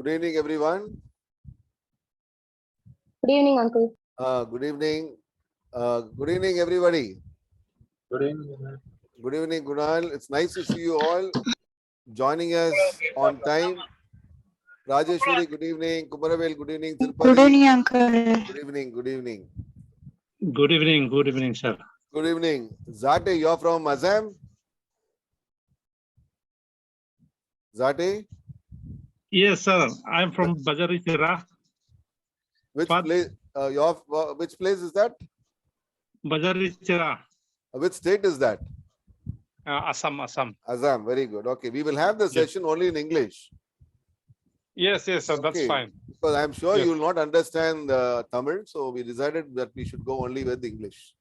Good evening, everyone. Good evening, Uncle. Good evening. Good evening, everybody. Good evening. Good evening, Kunal. It's nice to see you all joining us on time. Rajeshwari, good evening. Kumaravel, good evening. Good Tirupati, evening, Uncle. good evening. Good evening. Good evening, sir. Good evening. Zate, you're from Assam? Zate? Yes, sir. I'm from Bajaritira. Which What? place? Which place is that? Bajaritira, Which state is that? Assam. Assam. Very good. Okay. We will have the session only in English. Yes, sir. That's Okay. fine. Because I'm sure Yes. you will not understand Tamil. So we decided that we should go only with English.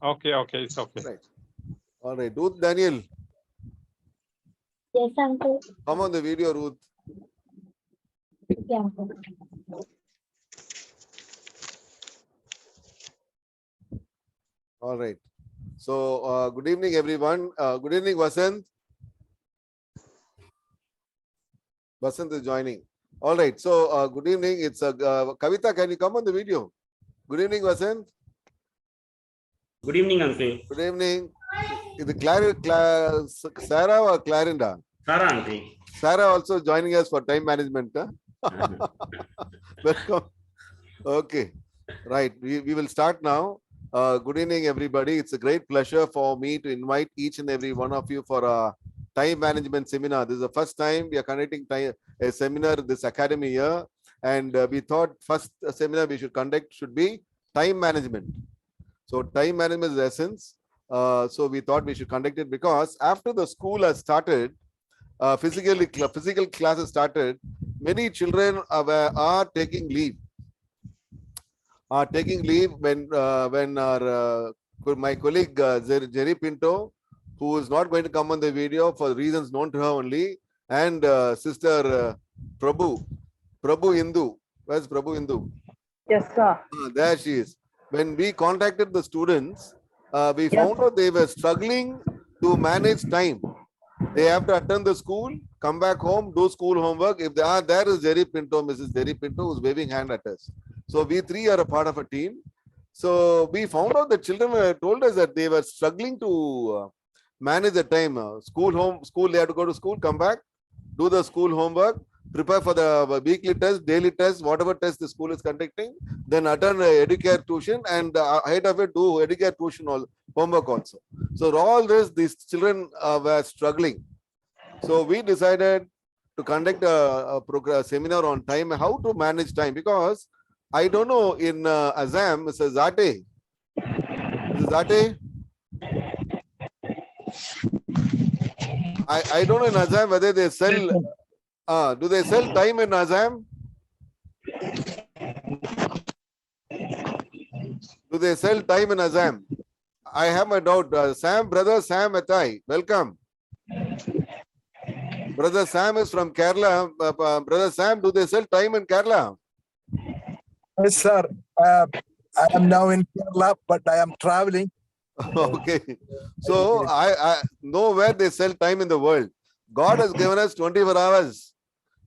Okay. It's okay. Right. All right. Ruth Daniel, Yes, Uncle. come on the video, Ruth. Yeah, Uncle. All right. So good evening, everyone. Good evening, Vasant. Vasant is joining. All right. So good evening. It's Kavita. Can you come on the video? Good evening, Vasant. Good evening, Uncle. Good evening. Is it Sarah or Clarinda? Sarah, Uncle. Sarah also joining us for time management. Huh? Welcome. Okay. Right. We will start now. Good evening, everybody. It's a great pleasure for me to invite each and every one of you for a time management seminar. This is the first time we are conducting a seminar this academy year. And we thought first seminar we should conduct should be time management. So time management is the essence. So we thought we should conduct it because after the school has started, physical classes started, many children are taking leave. When our my colleague Jerry Pinto, who is not going to come on the video for reasons known to her only, and sister Prabhu Indu. Where's Prabhu Indu? Yes, sir. There she is. When we contacted the students, we found out they were struggling to manage time. They have to attend the school, come back home, do school homework. If they are there is Jerry Pinto, Mrs. Jerry Pinto, who's waving hand at us. So we three are a part of a team. So we found out the children told us that they were struggling to manage the time. School, they have to go to school, come back, do the school homework, prepare for the weekly test, daily test, whatever test the school is conducting, then attend Edu Care tuition, and ahead of it do Edu Care tuition homework also. So all this, these children were struggling. So we decided to conduct a seminar on time, how to manage time, because I don't know in Assam, Mr. Zate. Mr. Zate? I don't know in Assam whether they sell, do they sell time in Assam? Do they sell time in Assam? I have my doubt. Brother Sam Atai, welcome. Brother Sam is from Kerala. Brother Sam, do they sell time in Kerala? Yes, sir. I am now in Kerala, but I am traveling. Okay. So I know where they sell time in the world. God has given us 24 hours.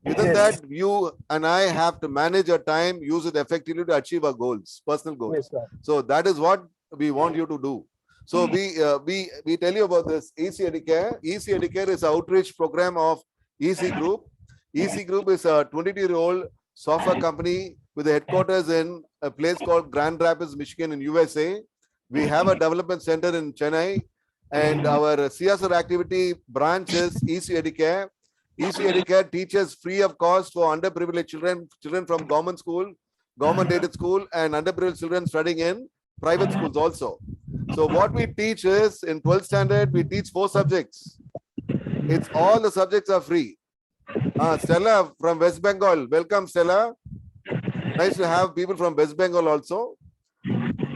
Within that, you and I have to manage our time, use it effectively to achieve our goals, personal goals. Yes, sir. So that is what we want you to do. So we tell you about this EC Edu Care. EC Edu Care is an outreach program of EC Group. EC Group is a 22-year-old software company with the headquarters in a place called Grand Rapids, Michigan in USA. We have a development center in Chennai, and our CSR activity branch is EC Edu Care. EC Edu Care teaches free of cost for underprivileged children from government school, government aided school, and underprivileged children studying in private schools also. So what we teach is in 12th standard, we teach 4 subjects. It's all the subjects are free. Stella from West Bengal. Welcome, Stella. Nice to have people from West Bengal also.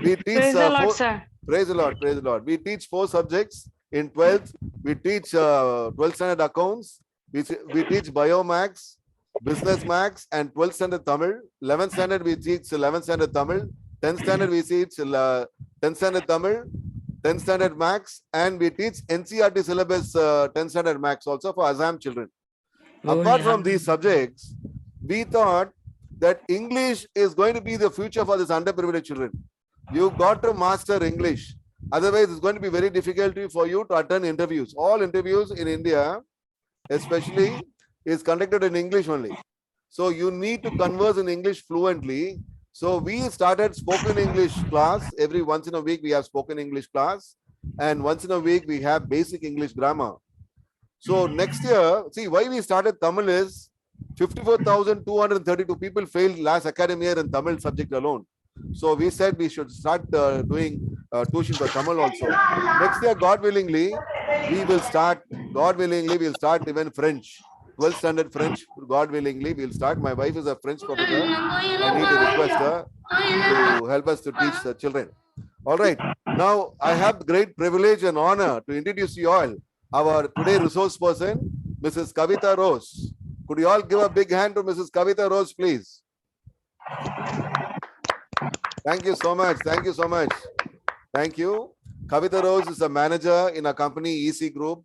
We teach Praise the Lord, sir. Praise the Lord. Praise the Lord. We teach 4 subjects in 12th. We teach 12th standard accounts. We teach Biomax, Business Max, and 12th standard Tamil. 11th standard we teach 11th standard Tamil. 10th standard we teach 10th standard Tamil, 10th standard Max, and we teach NCERT syllabus 10th standard Max also for Assam children. Apart from these subjects, we thought that English is going to be the future for these underprivileged children. You've got to master English. Otherwise, it's going to be very difficult for you to attend interviews. All interviews in India, especially, is conducted in English only. So you need to converse in English fluently. So we started spoken English class. Every once in a week, we have spoken English class. And once in a week, we have basic English grammar. So next year, see why we started Tamil is 54,232 people failed last academic year in Tamil subject alone. So we said we should start doing tuition for Tamil also. Next year, God willingly, we'll start even French. 12th standard French, God willingly, we'll start. My wife is a French professor. I need to request her to help us to teach the children. All right. Now, I have great privilege and honor to introduce you all our today resource person, Mrs. Kavita Rose. Could you all give a big hand to Mrs. Kavita Rose, please? Thank you so much. Thank you so much. Thank you. Kavita Rose is a manager in a company, EC Group.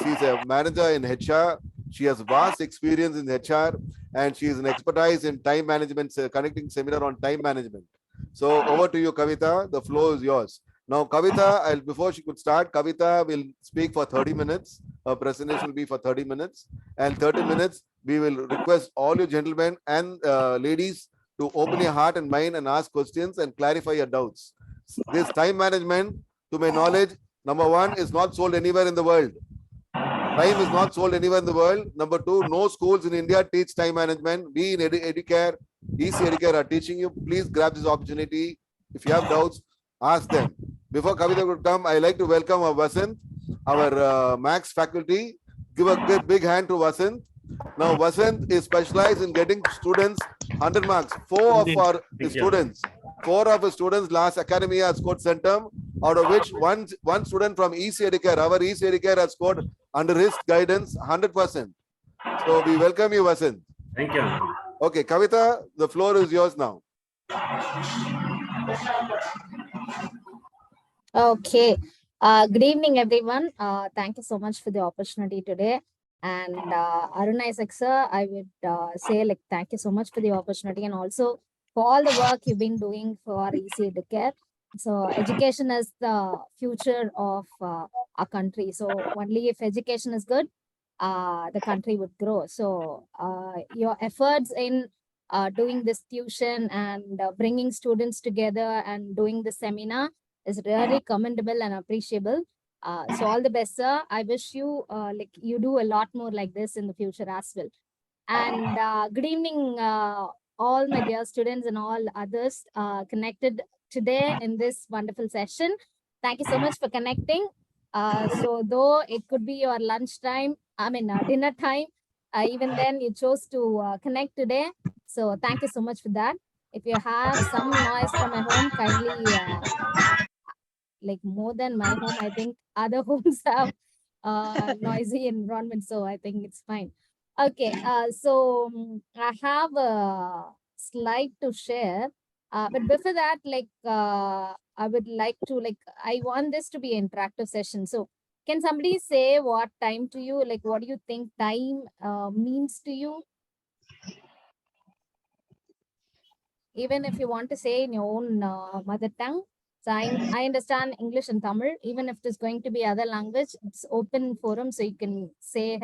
She's a manager in HR. She has vast experience in HR and she is an expertise in time management, conducting seminar on time management. So over to you, Kavita. The floor is yours. Now, Kavita, before she could start, Kavita will speak for 30 minutes. Her presentation will be for 30 minutes. And 30 minutes, we will request all you gentlemen and ladies to open your heart and mind and ask questions and clarify your doubts. This time management, to my knowledge, number one, is not sold anywhere in the world. Time is not sold anywhere in the world. Number two, no schools in India teach time management. We in Edu Care, EC Edu Care are teaching you. Please grab this opportunity. If you have doubts, ask them. Before Kavita would come, I like to welcome our Vasant, our Max faculty. Give a big hand to Vasant. Now, Vasant is specialized in getting students 100 marks. Four of our students last academy year scored centum, out of which one student from EC Edu Care, our EC Edu Care has scored under his guidance 100%. So we welcome you, Vasant. Thank you. Okay, Kavita, the floor is yours now. Okay. Good evening, everyone. Thank you so much for the opportunity today. And Aruna Isaac sir, I would say like thank you so much for the opportunity and also for all the work you've been doing for EC Edu Care. So education is the future of our country. So only if education is good, the country would grow. So your efforts in doing this tuition and bringing students together and doing the seminar is really commendable and appreciable. So all the best, sir. I wish you like you do a lot more like this in the future as well. And good evening, all my dear students and all others connected today in this wonderful session. Thank you so much for connecting. So though it could be your lunch time, dinner time, even then you chose to connect today. So thank you so much for that. If you have some noise from my home, kindly like more than my home, I think other homes have noisy environment, so I think it's fine. Okay, so I have a slide to share, but before that, like I would like to I want this to be an interactive session. So can somebody say what time to you? Like, what do you think time means to you? Even if you want to say in your own mother tongue. So I understand English and Tamil, even if it is going to be other language, it's open forum. So you can say,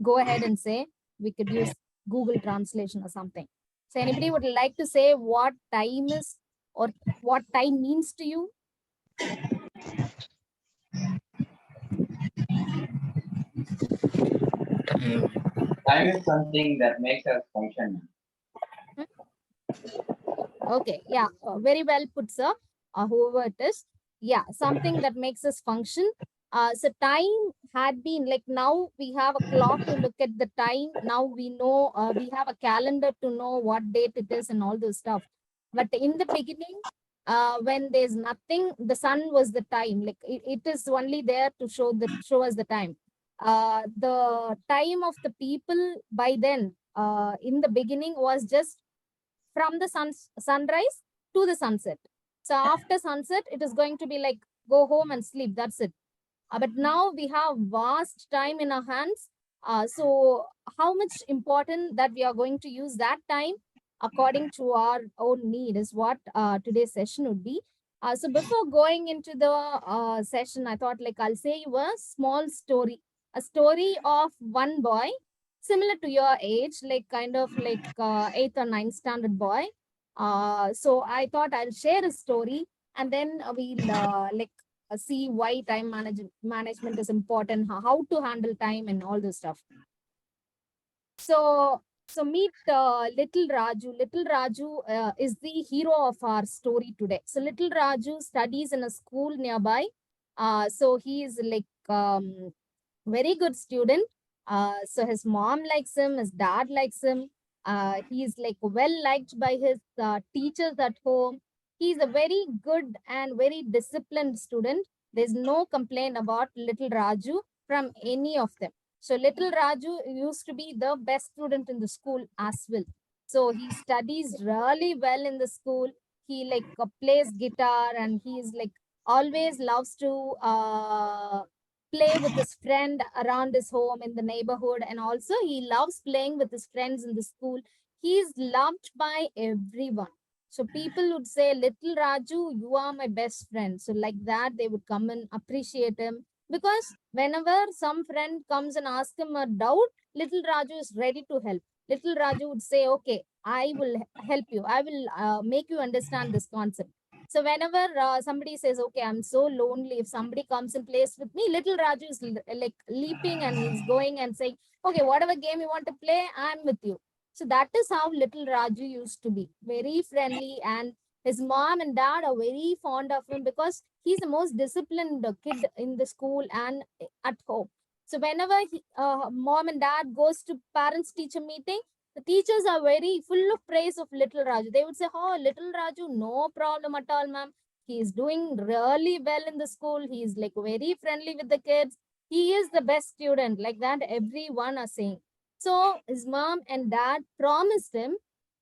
go ahead and say, we could use Google translation or something. So anybody would like to say what time is or what time means to you? Time is something that makes us function. Okay, yeah, very well put, sir. Whoever it is, yeah, something that makes us function. So time had been like now we have a clock to look at the time. Now we know we have a calendar to know what date it is and all those stuff. But in the beginning, when there's nothing, the sun was the time. Like it is only there to show us the time. The time of the people by then, in the beginning was just from the sunrise to the sunset. So after sunset, it is going to be like go home and sleep. That's it. But now we have vast time in our hands. So how much important that we are going to use that time according to our own need is what today's session would be. So before going into the session, I thought like I'll say you a small story, a story of one boy similar to your age, like kind of like 8th or 9th standard boy. So I thought I'll share a story and then we'll see why time management is important, how to handle time and all this stuff. So meet little Raju. Little Raju is the hero of our story today. So little Raju studies in a school nearby. So he is like very good student. So his mom likes him, his dad likes him. He is like well liked by his teachers at home. He's a very good and very disciplined student. There's no complaint about little Raju from any of them. So little Raju used to be the best student in the school as well. So he studies really well in the school. He like plays guitar and he's like always loves to play with his friend around his home in the neighborhood. And also he loves playing with his friends in the school. He is loved by everyone. So people would say, little Raju, you are my best friend. So like that, they would come and appreciate him. Because whenever some friend comes and asks him a doubt, little Raju is ready to help. Little Raju would say, okay, I will help you. I will make you understand this concept. So whenever somebody says, okay, I'm so lonely, if somebody comes and plays with me, little Raju is like leaping and he's going and saying, okay, whatever game you want to play, I'm with you. So that is how little Raju used to be. Very friendly, and his mom and dad are very fond of him because he's the most disciplined kid in the school and at home. So whenever mom and dad goes to parents teacher meeting, the teachers are very full of praise of little Raju. They would say, oh, little Raju, no problem at all, ma'am. He is doing really well in the school. He is like very friendly with the kids. He is the best student. Like that, everyone are saying. So his mom and dad promised him,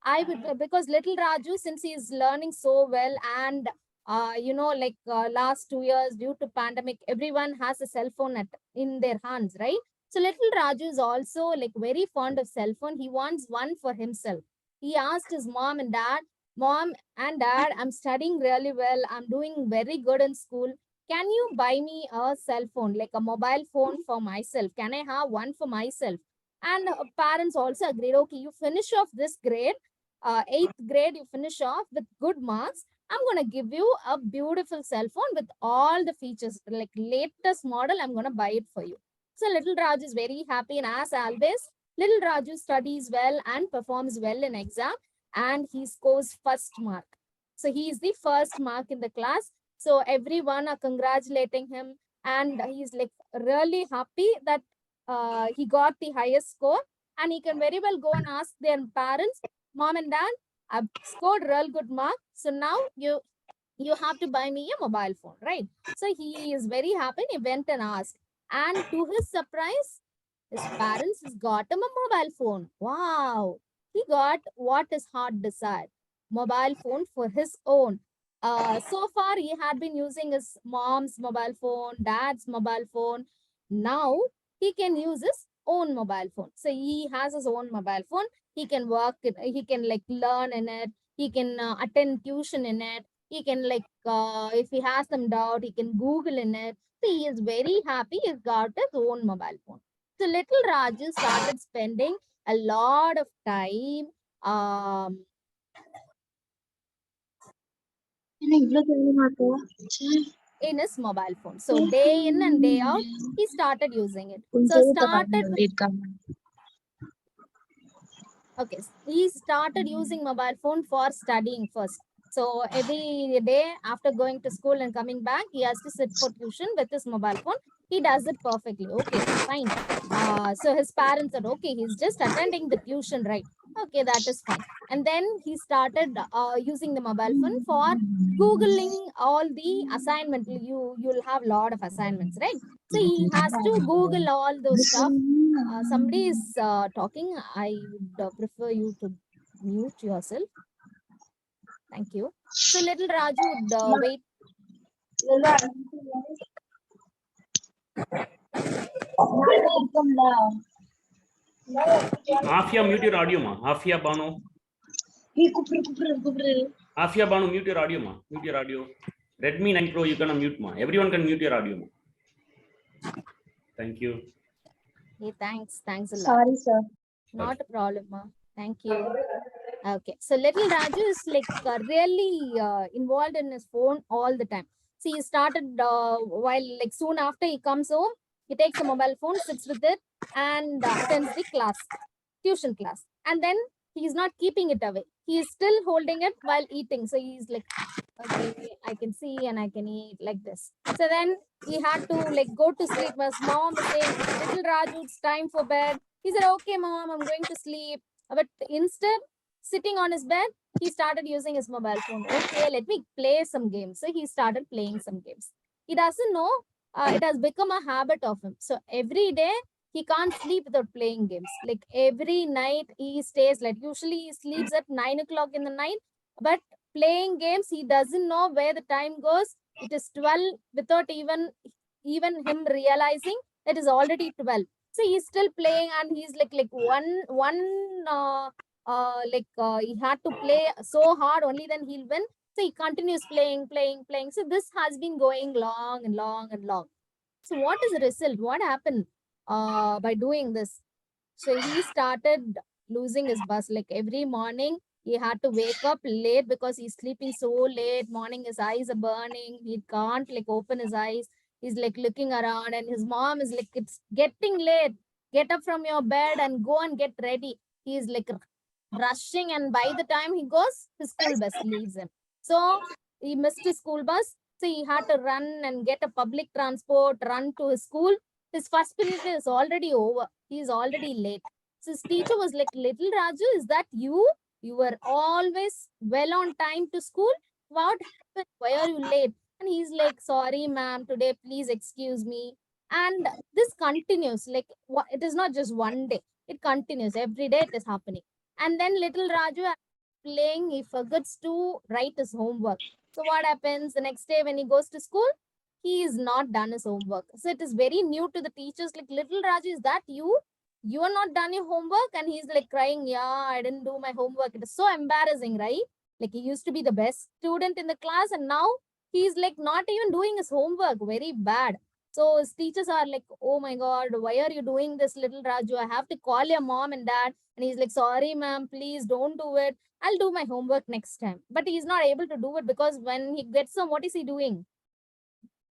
I would, because little Raju, since he is learning so well and last 2 years due to pandemic, everyone has a cell phone in their hands, right? So little Raju is also like very fond of cell phone. He wants one for himself. He asked his mom and dad, mom and dad, I'm studying really well. I'm doing very good in school. Can you buy me a cell phone, like a mobile phone for myself? Can I have one for myself? And parents also agreed, okay, you finish off this grade, 8th grade, you finish off with good marks. I'm going to give you a beautiful cell phone with all the features, like latest model. I'm going to buy it for you. So little Raju is very happy, and as always, little Raju studies well and performs well in exam, and he scores first mark. So he is the first mark in the class. So everyone are congratulating him, and he's like really happy that he got the highest score, and he can very well go and ask their parents, mom and dad, I've scored real good mark. So now you have to buy me a mobile phone, right? So he is very happy. He went and asked. And to his surprise, his parents has got him a mobile phone. Wow. He got what his heart desired. Mobile phone for his own. So far, he had been using his mom's mobile phone, dad's mobile phone. Now, he can use his own mobile phone. So he has his own mobile phone. He can work, he can like learn in it. He can attend tuition in it. He can like, if he has some doubt, he can Google in it. So he is very happy. He's got his own mobile phone. So little Raju started spending a lot of time in his mobile phone. So day in and day out, he started using it. He started using mobile phone for studying first. So every day after going to school and coming back, he has to sit for tuition with his mobile phone. He does it perfectly. Okay, fine. So his parents said, okay, he's just attending the tuition, right? Okay, that is fine. And then he started using the mobile phone for Googling all the assignment. You'll have a lot of assignments, right? So he has to Google all those stuff. Somebody is talking. I would prefer you to mute yourself. Thank you. So little Raju would wait. Afia, mute your audio, ma. Afia Bano. Afia Bano, mute your audio, ma. Mute your audio. Redmi 9 Pro, you can unmute, ma. Everyone can mute your audio, ma. Thank you. Hey, thanks a lot. Sorry, sir. Not a problem, ma. Thank you. Okay, so little Raju is like really involved in his phone all the time. See, he started while like soon after he comes home, he takes a mobile phone, sits with it, and attends the class, tuition class. And then he's not keeping it away. He is still holding it while eating. So he's like, okay, I can see and I can eat like this. So then he had to like go to sleep. His mom is saying, little Raju, it's time for bed. He said, okay, mom, I'm going to sleep. But instead, sitting on his bed, he started using his mobile phone. Okay, let me play some games. So he started playing some games. He doesn't know, it has become a habit of him. So every day, he can't sleep without playing games. Like every night, he stays like usually he sleeps at 9 o'clock in the night. But playing games, he doesn't know where the time goes. It is 12 without even him realizing it is already 12. So he's still playing and he's like he had to play so hard, only then he'll win. So he continues playing. So this has been going long and long and long. So what is the result? What happened by doing this? So he started losing his buzz. Like every morning, he had to wake up late because he's sleeping so late. Morning, his eyes are burning. He can't like open his eyes. He's like looking around, and his mom is like, it's getting late. Get up from your bed and go and get ready. He's like rushing, and by the time he goes, his school bus leaves him. So he missed his school bus. So he had to run and get a public transport, run to his school. His first period is already over. He is already late. So his teacher was like, little Raju, is that you? You were always well on time to school. What happened? Why are you late? And he's like, sorry, ma'am, today, please excuse me. And this continues. Like, it is not just one day. It continues. Every day it is happening. And then little Raju playing, he forgets to write his homework. So what happens the next day when he goes to school? He is not done his homework. So it is very new to the teachers. Like, little Raju, is that you? You are not done your homework? And he's like crying, yeah, I didn't do my homework. It is so embarrassing, right? Like, he used to be the best student in the class, and now he's like not even doing his homework. Very bad. So his teachers are like, oh my God, why are you doing this, little Raju? I have to call your mom and dad. And he's like, sorry, ma'am, please don't do it. I'll do my homework next time. But he's not able to do it because when he gets home, what is he doing?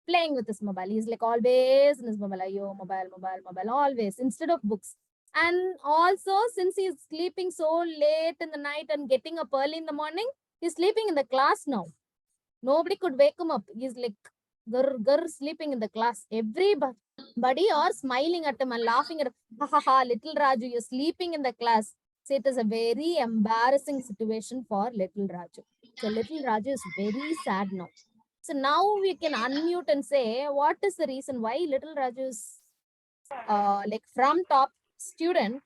Playing with his mobile. He's like always in his mobile. Ayo, mobile, always, instead of books. And also, since he's sleeping so late in the night and getting up early in the morning, he's sleeping in the class now. Nobody could wake him up. He's like sleeping in the class. Everybody are smiling at him and laughing at him. Ha ha ha, little Raju, you're sleeping in the class. So it is a very embarrassing situation for little Raju. So little Raju is very sad now. So now we can unmute and say, what is the reason why little Raju is like from top student,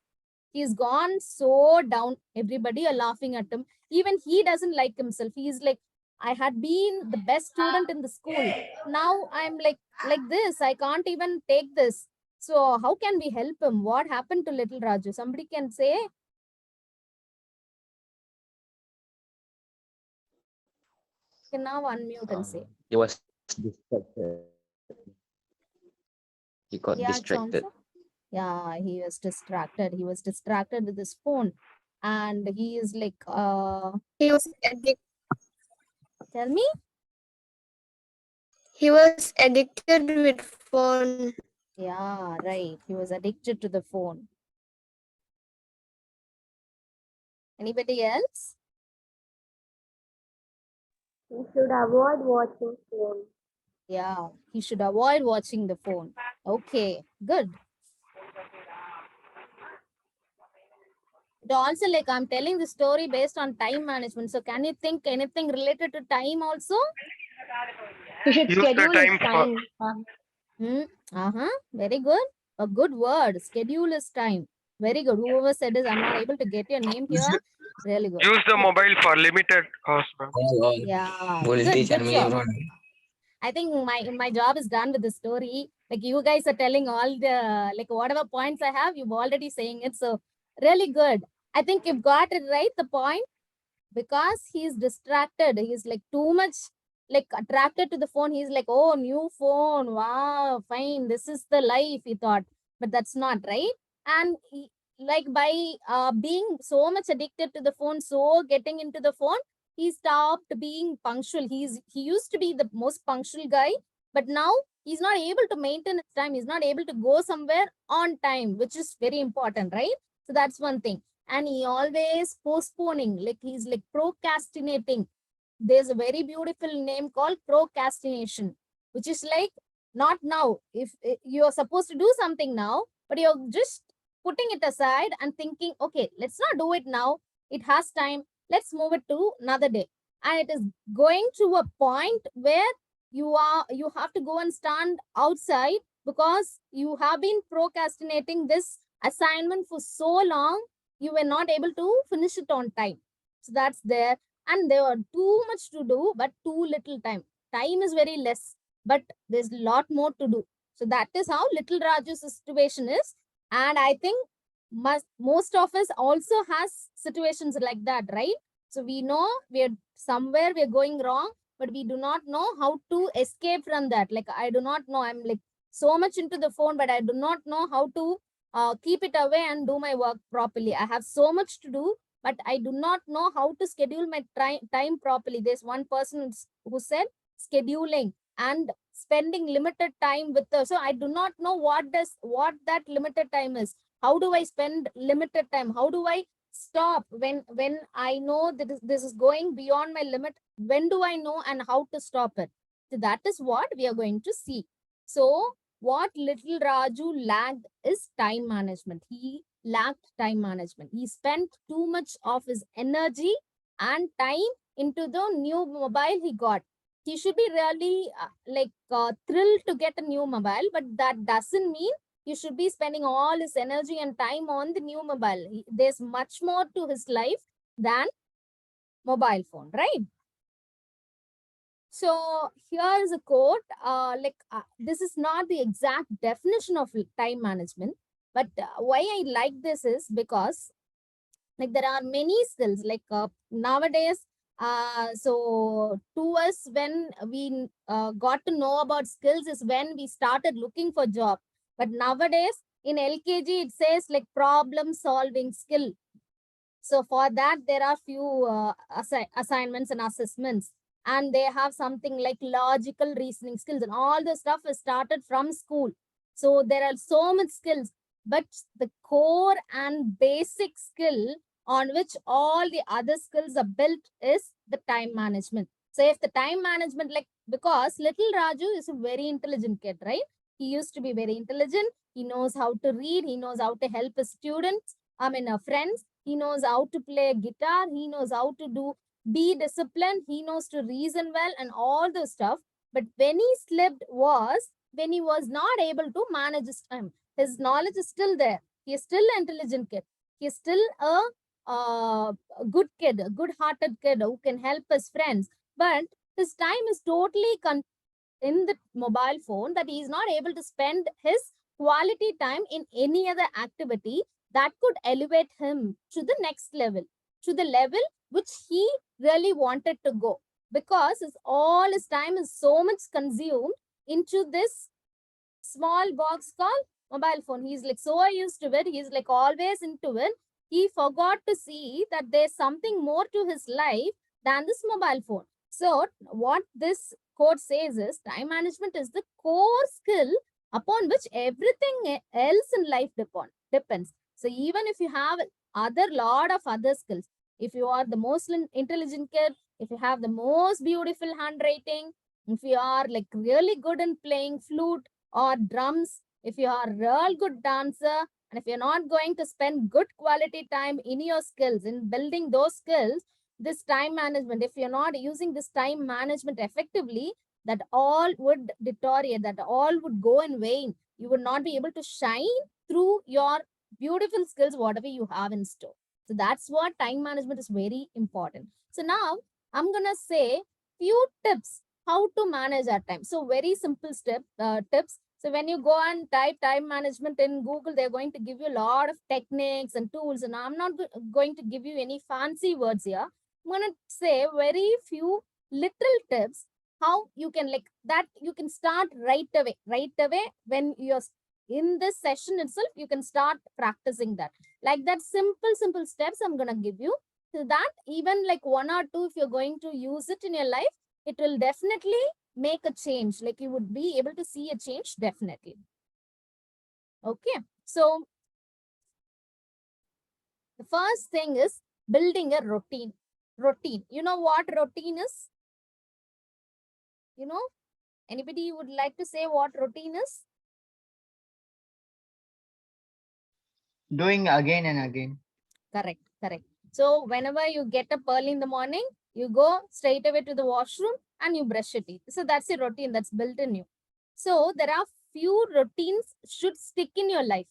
he's gone so down. Everybody are laughing at him. Even he doesn't like himself. He's like, I had been the best student in the school. Now I'm like this. I can't even take this. So how can we help him? What happened to little Raju? Somebody can say. You can now unmute and say. He was distracted. He got distracted. Johnson? Yeah, he was distracted. He was distracted with his phone. And he is like, he was addicted. Tell me. He was addicted with phone. Yeah, right. He was addicted to the phone. Anybody else? He should avoid watching phone. Yeah, he should avoid watching the phone. Okay, good. It also, like, I'm telling the story based on time management. So can you think anything related to time also? You should schedule his time. Very good. A good word. Schedule his time. Very good. Whoever said this, I'm not able to get your name here. Really good. Use the mobile for limited hours, ma'am. Yeah. Good job. I think my job is done with the story. Like you guys are telling all the, like whatever points I have, you've already saying it. So really good. I think you've got it right, the point, because he's distracted. He's like too much like attracted to the phone. He's like, oh, new phone. Wow, fine. This is the life, he thought. But that's not right. And he, like by being so much addicted to the phone, so getting into the phone, he stopped being punctual. He used to be the most punctual guy, but now he's not able to maintain his time. He's not able to go somewhere on time, which is very important, right? So that's one thing. And he always postponing, like he's like procrastinating. There's a very beautiful name called procrastination, which is like not now. If you're supposed to do something now, but you're just putting it aside and thinking, okay, let's not do it now. It has time. Let's move it to another day. And it is going to a point where you have to go and stand outside because you have been procrastinating this assignment for so long. You were not able to finish it on time. So that's there. And there were too much to do, but too little time. Time is very less, but there's a lot more to do. So that is how little Raju's situation is. And I think most of us also has situations like that, right? So we know we're somewhere we're going wrong, but we do not know how to escape from that. Like, I do not know. I'm like so much into the phone, but I do not know how to keep it away and do my work properly. I have so much to do, but I do not know how to schedule my time properly. There's one person who said scheduling and spending limited time with her. So I do not know what that limited time is. How do I spend limited time? How do I stop when I know that this is going beyond my limit? When do I know and how to stop it? So that is what we are going to see. So what little Raju lacked is time management. He lacked time management. He spent too much of his energy and time into the new mobile he got. He should be really thrilled to get a new mobile, but that doesn't mean you should be spending all his energy and time on the new mobile. There's much more to his life than mobile phone, right? So here is a quote, this is not the exact definition of time management, but why I like this is because like there are many skills like nowadays. So to us, when we got to know about skills is when we started looking for job. But nowadays in LKG, it says like problem solving skill. So for that, there are few assignments and assessments. And they have something like logical reasoning skills, and all the stuff is started from school. So there are so much skills, but the core and basic skill on which all the other skills are built is the time management. So if the time management, like, because little Raju is a very intelligent kid, right? He used to be very intelligent. He knows how to read. He knows how to help his students, friends. He knows how to play guitar. He knows how to be disciplined. He knows to reason well and all the stuff. But when he slipped was when he was not able to manage his time. His knowledge is still there. He is still an intelligent kid. He is still a good kid, a good-hearted kid who can help his friends. But his time is totally in the mobile phone that he is not able to spend his quality time in any other activity that could elevate him to the next level, to the level which he really wanted to go, because all his time is so much consumed into this small box called mobile phone. He's like so used to it. He's like always into it. He forgot to see that there's something more to his life than this mobile phone. So what this quote says is time management is the core skill upon which everything else in life depends. So even if you have lot of other skills, if you are the most intelligent kid, if you have the most beautiful handwriting, if you are like really good in playing flute or drums, if you are a real good dancer, and if you're not going to spend good quality time in your skills, in building those skills, this time management, if you're not using this time management effectively, that all would deteriorate, that all would go in vain. You would not be able to shine through your beautiful skills, whatever you have in store. So that's what time management is very important. So now I'm going to say few tips how to manage our time. So very simple tips. So when you go and type time management in Google, they're going to give you a lot of techniques and tools. And I'm not going to give you any fancy words here. I'm going to say very few little tips how you can like that you can start right away when you're in this session itself, you can start practicing that. Like that simple steps I'm going to give you. So that even like 1 or 2, if you're going to use it in your life, it will definitely make a change. Like you would be able to see a change definitely. Okay. So the first thing is building a routine. You know what routine is? You know, anybody would like to say what routine is? Doing again and again. Correct. So whenever you get up early in the morning, you go straight away to the washroom and you brush your teeth. So that's a routine that's built in you. So there are few routines should stick in your life.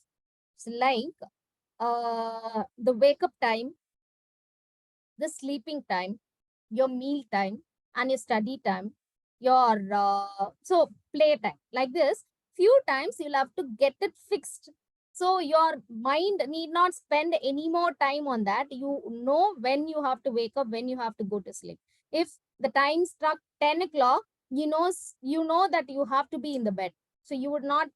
So like the wake up time, the sleeping time, your meal time, and your study time, your so play time. Like this, few times you'll have to get it fixed. So your mind need not spend any more time on that. You know when you have to wake up, when you have to go to sleep. If the time struck 10 o'clock, you know that you have to be in the bed. So you would not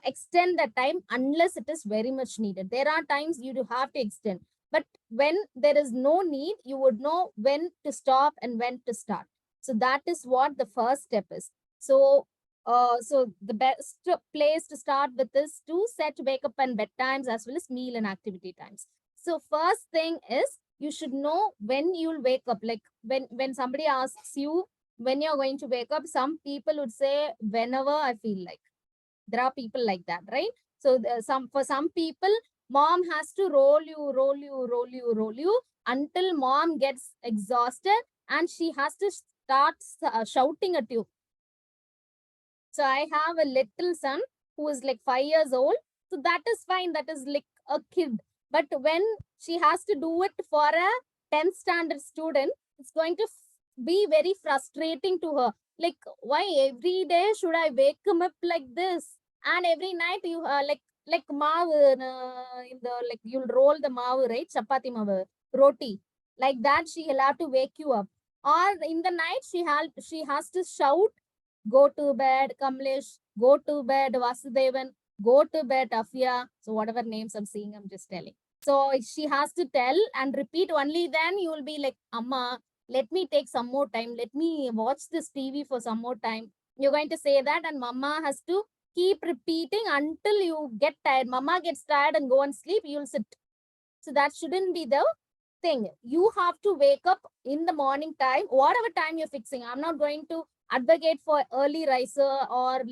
extend that time unless it is very much needed. There are times you do have to extend. But when there is no need, you would know when to stop and when to start. So that is what the first step is. So the best place to start with is to set wake up and bedtimes as well as meal and activity times. So first thing is you should know when you'll wake up. Like when somebody asks you when you're going to wake up, some people would say whenever I feel like. There are people like that, right? So for some people, mom has to roll you until mom gets exhausted and she has to start shouting at you. So I have a little son who is like 5 years old. So that is fine. That is like a kid. But when she has to do it for a 10th standard student, it's going to be very frustrating to her. Like, why every day should I wake him up like this? And every night you like maavu in the like you'll roll the maavu, right? Chapati maavu, roti. Like that, she'll have to wake you up. Or in the night, she has to shout, go to bed, Kamlesh, go to bed, Vasudevan, go to bed, Afia. So whatever names I'm seeing, I'm just telling. So she has to tell and repeat. Only then you will be like, Amma, let me take some more time. Let me watch this TV for some more time. You're going to say that, and Mama has to keep repeating until you get tired. Mama gets tired and go and sleep, you'll sit. So that shouldn't be the thing. You have to wake up in the morning time, whatever time you're fixing. I'm not going to advocate for early riser or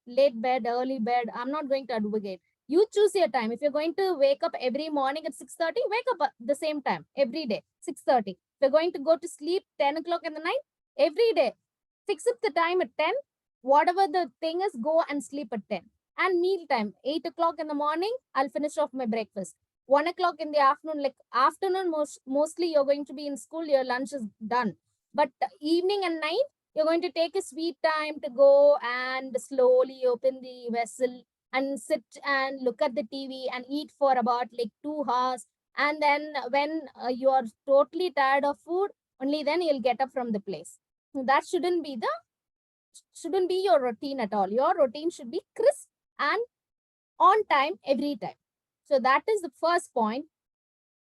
late bed, early bed. I'm not going to advocate. You choose your time. If you're going to wake up every morning at 6:30, wake up at the same time every day, 6:30. If you're going to go to sleep 10 o'clock in the night, every day, fix up the time at 10. Whatever the thing is, go and sleep at 10. And meal time, 8 o'clock in the morning, I'll finish off my breakfast. 1 o'clock in the afternoon, like afternoon, mostly you're going to be in school, your lunch is done. But evening and night, you're going to take a sweet time to go and slowly open the vessel and sit and look at the TV and eat for about like 2 hours. And then when you are totally tired of food, only then you'll get up from the place. That shouldn't be your routine at all. Your routine should be crisp and on time every time. So that is the first point,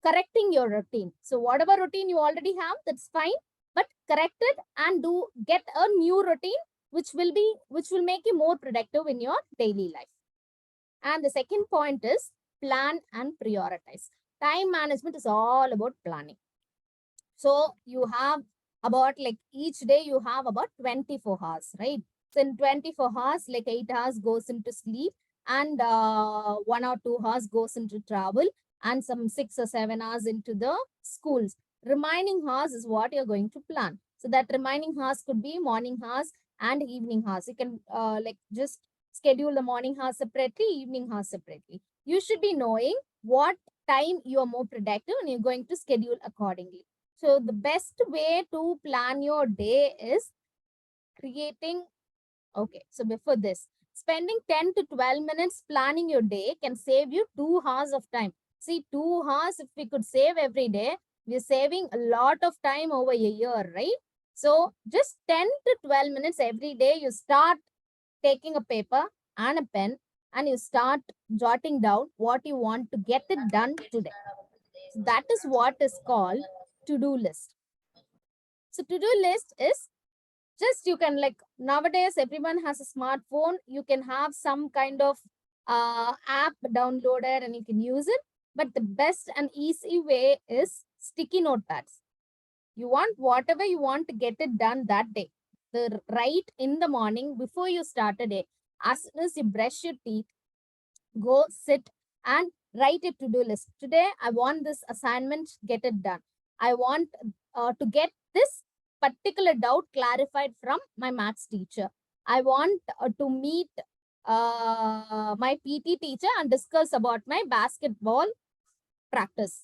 correcting your routine. So whatever routine you already have, that's fine, but correct it and get a new routine, which will make you more productive in your daily life. And the second point is plan and prioritize. Time management is all about planning. So you have about like each day you have about 24 hours, right? So in 24 hours, like 8 hours goes into sleep and 1 or 2 hours goes into travel and some 6 or 7 hours into the schools. Remaining hours is what you're going to plan. So that remaining hours could be morning hours and evening hours. You can like just schedule the morning hours separately, evening hours separately. You should be knowing what time you are more productive and you're going to schedule accordingly. So the best way to plan your day is creating, okay, so before this, spending 10 to 12 minutes planning your day can save you 2 hours of time. See, 2 hours, if we could save every day, we're saving a lot of time over a year, right? So just 10 to 12 minutes every day, you start taking a paper and a pen and you start jotting down what you want to get it done today. So that is what is called to-do list. So to-do list is just you can like nowadays everyone has a smartphone. You can have some kind of app downloaded and you can use it. But the best and easy way is sticky notepads. You want whatever you want to get it done that day. Right in the morning before you start a day, as soon as you brush your teeth, go sit and write a to-do list. Today, I want this assignment, get it done. I want to get this particular doubt clarified from my maths teacher. I want to meet my PT teacher and discuss about my basketball practice.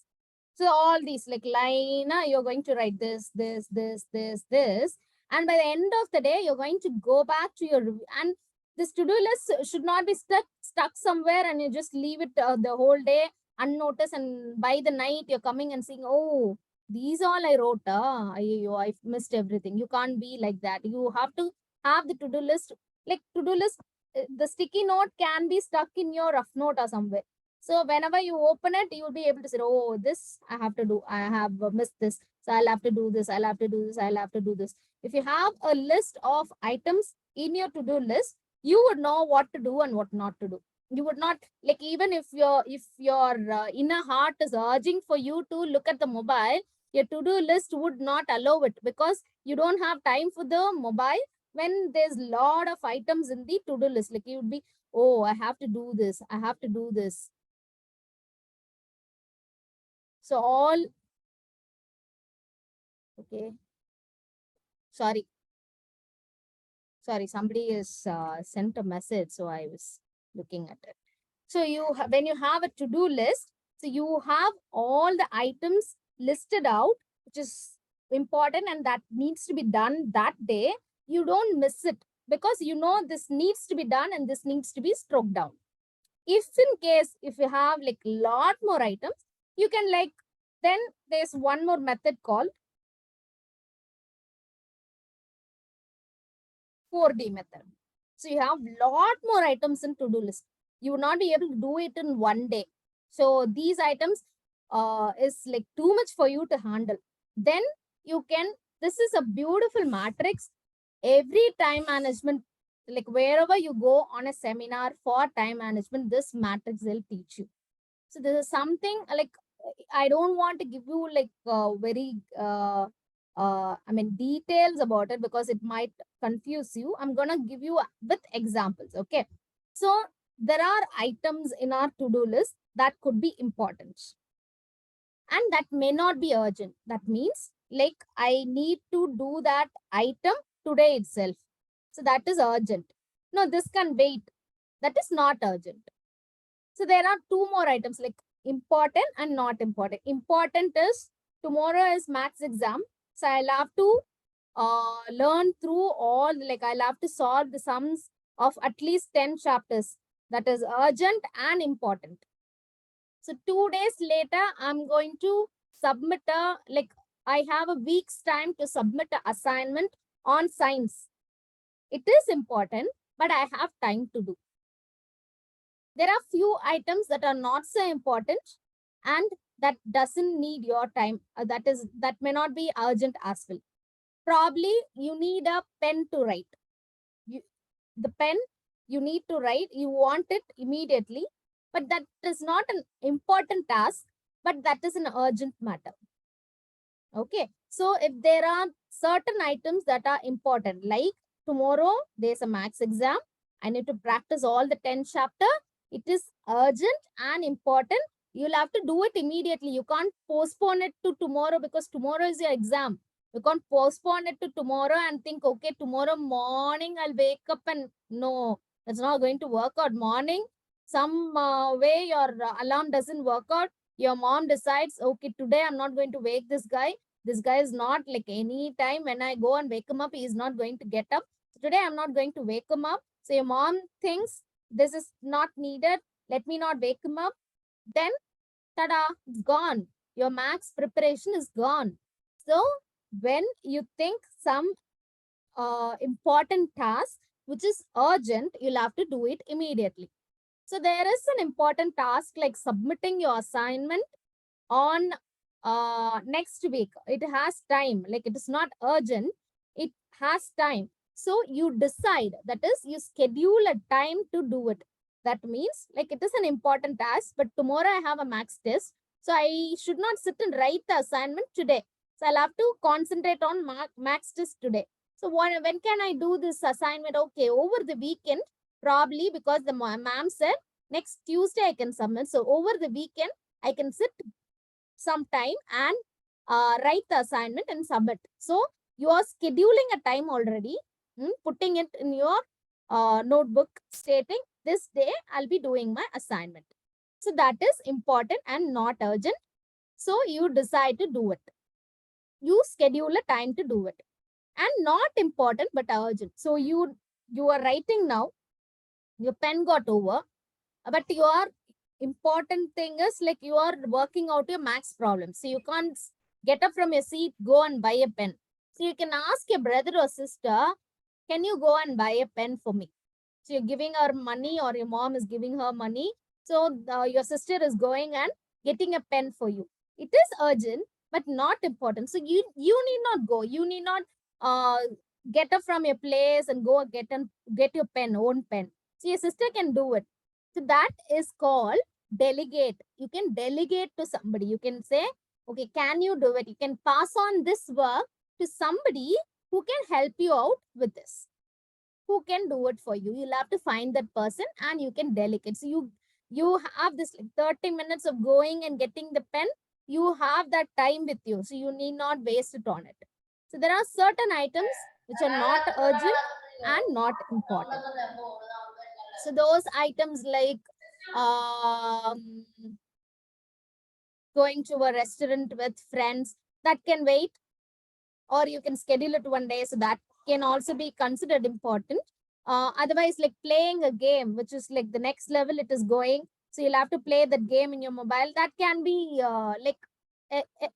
So all these like line, you're going to write this. And by the end of the day, you're going to go back to your review. And this to-do list should not be stuck somewhere and you just leave it the whole day unnoticed. And by the night, you're coming and saying, oh, these all I wrote. I missed everything. You can't be like that. You have to have the to-do list. Like to-do list, the sticky note can be stuck in your rough note or somewhere. So whenever you open it, you'll be able to say, oh, this I have to do. I have missed this. So I'll have to do this. I'll have to do this. I'll have to do this. If you have a list of items in your to-do list, you would know what to do and what not to do. You would not like, even if your inner heart is urging for you to look at the mobile, your to-do list would not allow it because you don't have time for the mobile when there's a lot of items in the to-do list. Like you would be, oh, I have to do this. I have to do this. So all, okay. Sorry, somebody is sent a message, so I was looking at it. So when you have a to-do list, so you have all the items listed out, which is important and that needs to be done that day. You don't miss it because you know this needs to be done and this needs to be stroked down. If in case, if you have like a lot more items, you can like, then there's one more method called 4D method. So you have lot more items in to-do list. You will not be able to do it in one day. So these items is like too much for you to handle. Then you can, this is a beautiful matrix. Every time management, like wherever you go on a seminar for time management, this matrix will teach you. So this is something like, I don't want to give you like very, details about it because it might confuse you. I'm going to give you with examples. Okay. So there are items in our to-do list that could be important and that may not be urgent. That means like I need to do that item today itself. So that is urgent. No, this can wait. That is not urgent. So there are two more items like important and not important. Important is tomorrow is maths exam. So I'll have to learn through all, like I'll have to solve the sums of at least 10 chapters. That is urgent and important. So 2 days later, I'm going to submit I have a week's time to submit an assignment on science. It is important, but I have time to do. There are few items that are not so important and that doesn't need your time. That may not be urgent as well. Probably you need a pen to write. The pen you need to write, you want it immediately, but that is not an important task, but that is an urgent matter. Okay, so if there are certain items that are important, like tomorrow there's a maths exam, I need to practice all the 10 chapter. It is urgent and important. You'll have to do it immediately. You can't postpone it to tomorrow because tomorrow is your exam. You can't postpone it to tomorrow and think, okay, tomorrow morning I'll wake up and no, it's not going to work out. Morning, some way your alarm doesn't work out. Your mom decides, okay, today I'm not going to wake this guy. This guy is not like any time when I go and wake him up, he is not going to get up. So today I'm not going to wake him up. So your mom thinks this is not needed. Let me not wake him up. Then, tada, it's gone. Your max preparation is gone. So when you think some important task which is urgent, you'll have to do it immediately. So there is an important task like submitting your assignment on next week. It has time, like it is not urgent, it has time. So you decide, that is, you schedule a time to do it. That means like it is an important task, but tomorrow I have a max test, so I should not sit and write the assignment today. So I'll have to concentrate on max test today. So when can I do this assignment? Okay, over the weekend, probably, because the ma'am said next Tuesday I can submit. So over the weekend, I can sit some time and write the assignment and submit. So you are scheduling a time already, putting it in your notebook, stating this day I'll be doing my assignment. So that is important and not urgent. So you decide to do it. You schedule a time to do it. And not important but urgent. So you are writing now, your pen got over, but your important thing is like you are working out your max problem. So you can't get up from your seat, go and buy a pen. So you can ask your brother or sister, can you go and buy a pen for me? So you're giving her money, or your mom is giving her money. So your sister is going and getting a pen for you. It is urgent, but not important. So you need not go. You need not get up from your place and go get your pen, own pen. So your sister can do it. So that is called delegate. You can delegate to somebody. You can say, okay, can you do it? You can pass on this work to somebody who can help you out with this, who can do it for you. You'll have to find that person and you can delegate. So you have this like 30 minutes of going and getting the pen. You have that time with you. So you need not waste it on it. So there are certain items which are not urgent and not important. So those items like going to a restaurant with friends, that can wait, or you can schedule it one day. So that can also be considered important. Otherwise, like playing a game, which is like the next level it is going. So you'll have to play that game in your mobile. That can be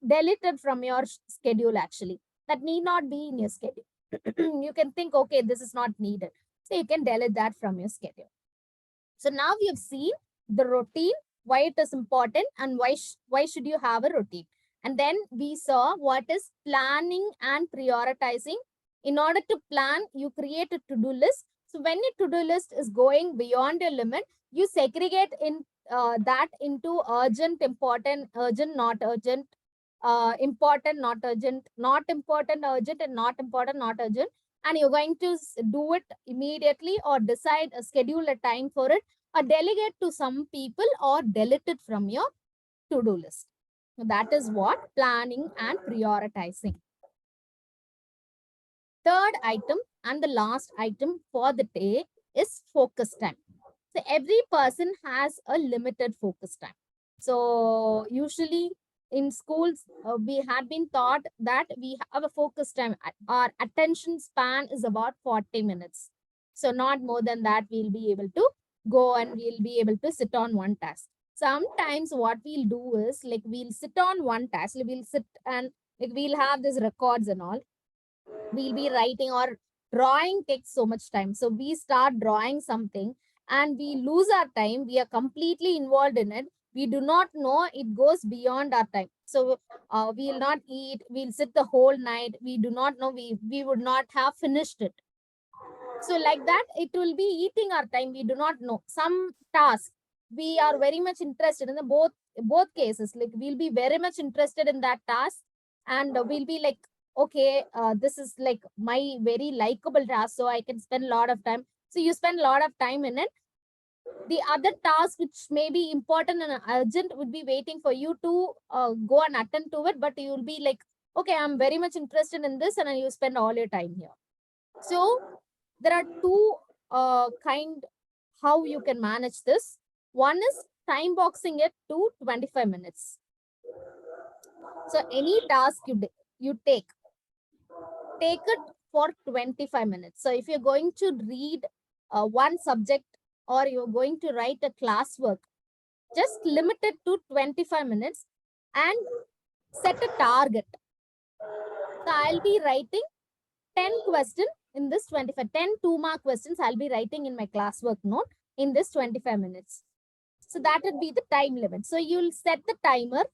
deleted from your schedule actually. That need not be in your schedule. You can think, okay, this is not needed. So you can delete that from your schedule. So now we have seen the routine, why it is important, and why should you have a routine. And then we saw what is planning and prioritizing. In order to plan, you create a to-do list. So when a to-do list is going beyond your limit, you segregate in that into urgent, important, urgent, not urgent, important, not urgent, not important, urgent, and not important, not urgent. And you're going to do it immediately, or decide, schedule a time for it, or delegate to some people, or delete it from your to-do list. So that is what planning and prioritizing. Third item and the last item for the day is focus time. So every person has a limited focus time. So usually in schools, we had been taught that we have a focus time. Our attention span is about 40 minutes. So not more than that, we'll be able to go and we'll be able to sit on one task. Sometimes what we'll do is like we'll sit on one task, we'll sit and like we'll have these records and all. We'll be writing, or drawing takes so much time. So we start drawing something and we lose our time. We are completely involved in it. We do not know it goes beyond our time. So we'll not eat, we'll sit the whole night. We do not know, we would not have finished it. So like that, it will be eating our time. We do not know. Some task, we are very much interested in the both cases. Like we'll be very much interested in that task, and we'll be like, okay, this is like my very likable task, so I can spend a lot of time. So you spend a lot of time in it. The other task, which may be important and urgent, would be waiting for you to go and attend to it. But you will be like, okay, I'm very much interested in this, and you spend all your time here. So there are two kind how you can manage this. One is time boxing it to 25 minutes. So any task you take it for 25 minutes. So if you're going to read one subject or you're going to write a classwork, just limit it to 25 minutes and set a target. So I'll be writing 10 questions in this 25, 10 2-mark questions I'll be writing in my classwork note in this 25 minutes. So that would be the time limit. So you'll set the timer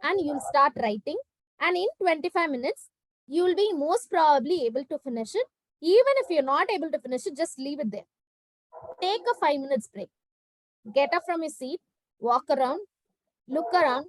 and you'll start writing. And in 25 minutes, you'll be most probably able to finish it. Even if you're not able to finish it, just leave it there. Take a 5 minutes break. Get up from your seat, walk around, look around,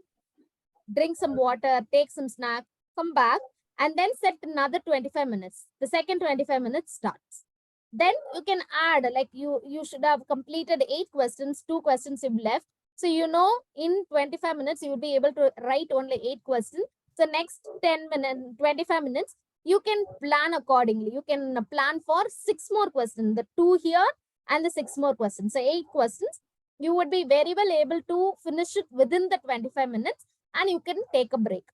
drink some water, take some snack, come back, and then set another 25 minutes. The second 25 minutes starts. Then you can add, like you should have completed 8 questions, 2 questions you've left. So you know in 25 minutes, you will be able to write only 8 questions. So next 10 minutes, 25 minutes, you can plan accordingly. You can plan for 6 more questions, the 2 here and the 6 more questions. So 8 questions. You would be very well able to finish it within the 25 minutes and you can take a break.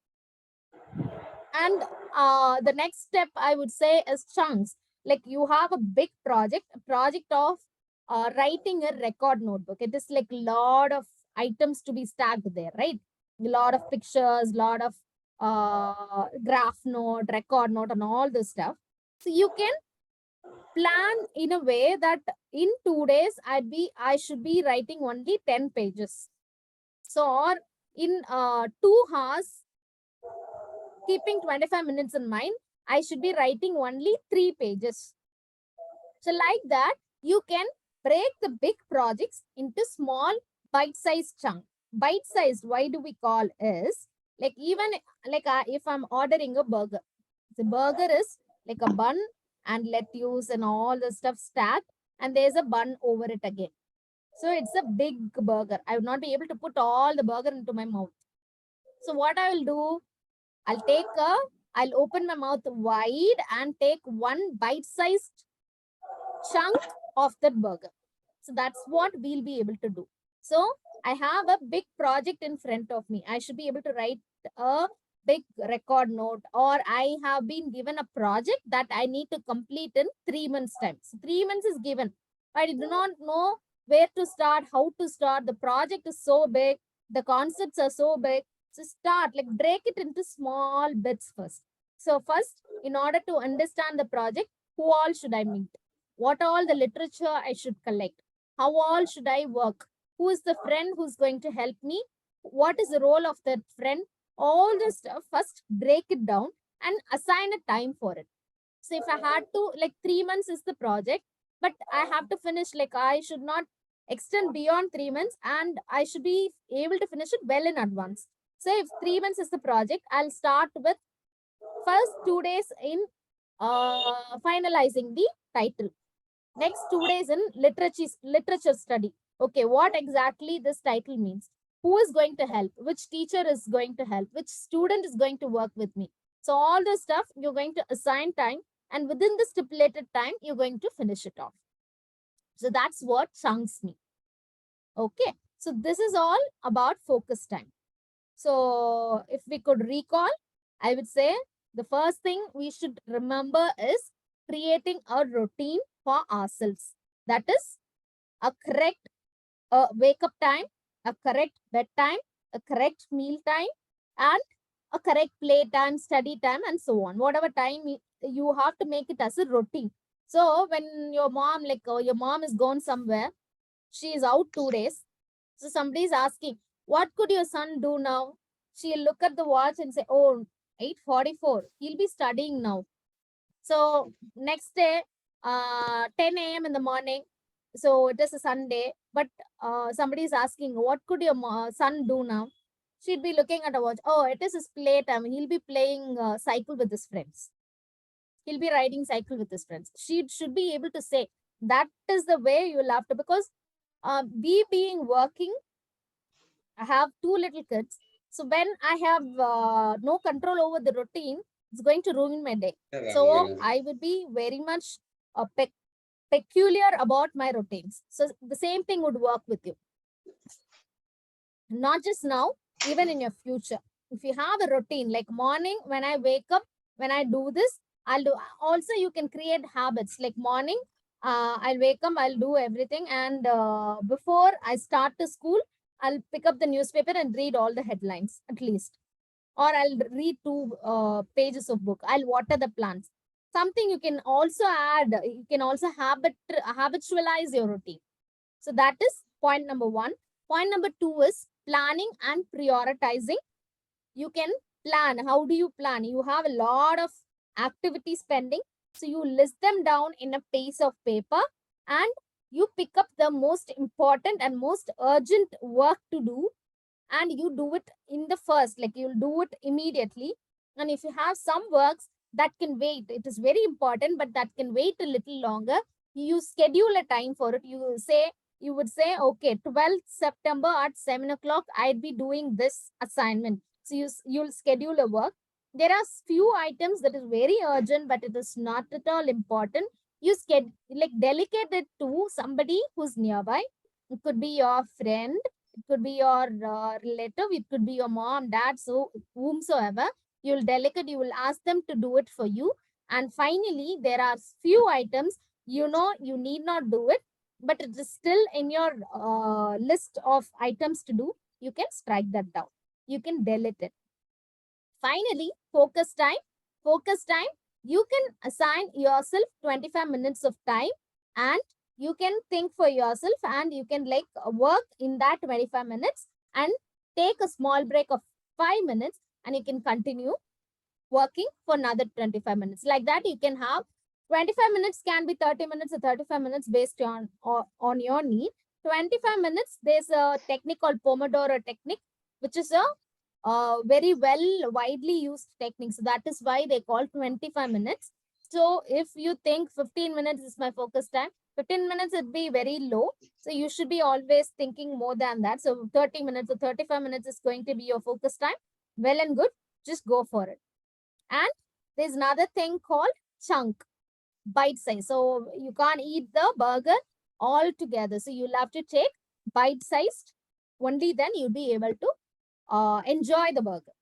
And the next step I would say is chunks. Like you have a big project, a project of writing a record notebook. It is like a lot of items to be stacked there, right? A lot of pictures, lot of graph note, record note and all this stuff. So you can plan in a way that in 2 days I should be writing only 10 pages. So or in 2 hours, keeping 25 minutes in mind, I should be writing only 3 pages. So like that, you can break the big projects into small bite-sized chunk. Bite-sized, why do we call is, like even like if I'm ordering a burger, the burger is like a bun and lettuce and all the stuff stacked, and there's a bun over it again. So it's a big burger. I will not be able to put all the burger into my mouth. So what I will do, I'll open my mouth wide and take one bite-sized chunk of that burger. So that's what we'll be able to do. So I have a big project in front of me. I should be able to write a big record note, or I have been given a project that I need to complete in 3 months time. So 3 months is given. I do not know where to start, how to start. The project is so big. The concepts are so big. So start, like break it into small bits first. So first, in order to understand the project, who all should I meet? What all the literature I should collect? How all should I work? Who is the friend who's going to help me? What is the role of that friend? All this stuff, first break it down and assign a time for it. So if I had to, like 3 months is the project, but I have to finish, like I should not extend beyond 3 months and I should be able to finish it well in advance. So if 3 months is the project, I'll start with first 2 days in finalizing the title. Next 2 days in literature study. Okay, what exactly this title means? Who is going to help? Which teacher is going to help? Which student is going to work with me? So all this stuff, you're going to assign time, and within the stipulated time, you're going to finish it off. So that's what chunks mean. Okay, so this is all about focus time. So if we could recall, I would say the first thing we should remember is creating a routine for ourselves. That is a correct wake up time, a correct bedtime, a correct meal time, and a correct play time, study time, and so on. Whatever time you have to make it as a routine. So when your mom, your mom is gone somewhere, she is out 2 days. So somebody is asking, what could your son do now? She'll look at the watch and say, oh, 8:44. He'll be studying now. So next day, 10 a.m. in the morning. So it is a Sunday, but somebody is asking, what could your son do now? She'd be looking at a watch. Oh, it is his playtime. He'll be playing cycle with his friends. He'll be riding cycle with his friends. She should be able to say, that is the way you'll have to, because we being working, I have 2 little kids. So when I have no control over the routine, it's going to ruin my day. So I would be very much peculiar about my routines. So the same thing would work with you. Not just now, even in your future. If you have a routine, like morning, when I wake up, when I do this, I'll do. Also, you can create habits like morning, I'll wake up, I'll do everything. And before I start the school, I'll pick up the newspaper and read all the headlines at least. Or I'll read 2 pages of book. I'll water the plants. Something you can also add, you can also habitualize your routine. So that is point number 1. Point number 2 is planning and prioritizing. You can plan. How do you plan? You have a lot of activities pending. So you list them down in a piece of paper and you pick up the most important and most urgent work to do, and you do it in the first, like you'll do it immediately. And if you have some works that can wait, it is very important, but that can wait a little longer, you schedule a time for it. You would say, okay, 12th September at 7 o'clock, I'd be doing this assignment. So you'll schedule a work. There are few items that is very urgent, but it is not at all important. You delegate it to somebody who's nearby. It could be your friend, it could be your relative, it could be your mom, dad, so whomsoever. You'll delegate, you will ask them to do it for you. And finally, there are few items, you need not do it, but it is still in your list of items to do. You can strike that down. You can delete it. Finally, focus time. Focus time, you can assign yourself 25 minutes of time, and you can think for yourself, and you can work in that 25 minutes and take a small break of 5 minutes, and you can continue working for another 25 minutes. Like that, you can have 25 minutes, can be 30 minutes or 35 minutes based on your need. 25 minutes, there's a technique called Pomodoro technique, which is a very widely used technique. So that is why they call 25 minutes. So if you think 15 minutes is my focus time, 15 minutes would be very low. So you should be always thinking more than that. So 30 minutes or 35 minutes is going to be your focus time. Well and good, just go for it. And there's another thing called chunk, bite size. So you can't eat the burger all together. So you'll have to take bite sized. Only then you'll be able to enjoy the burger.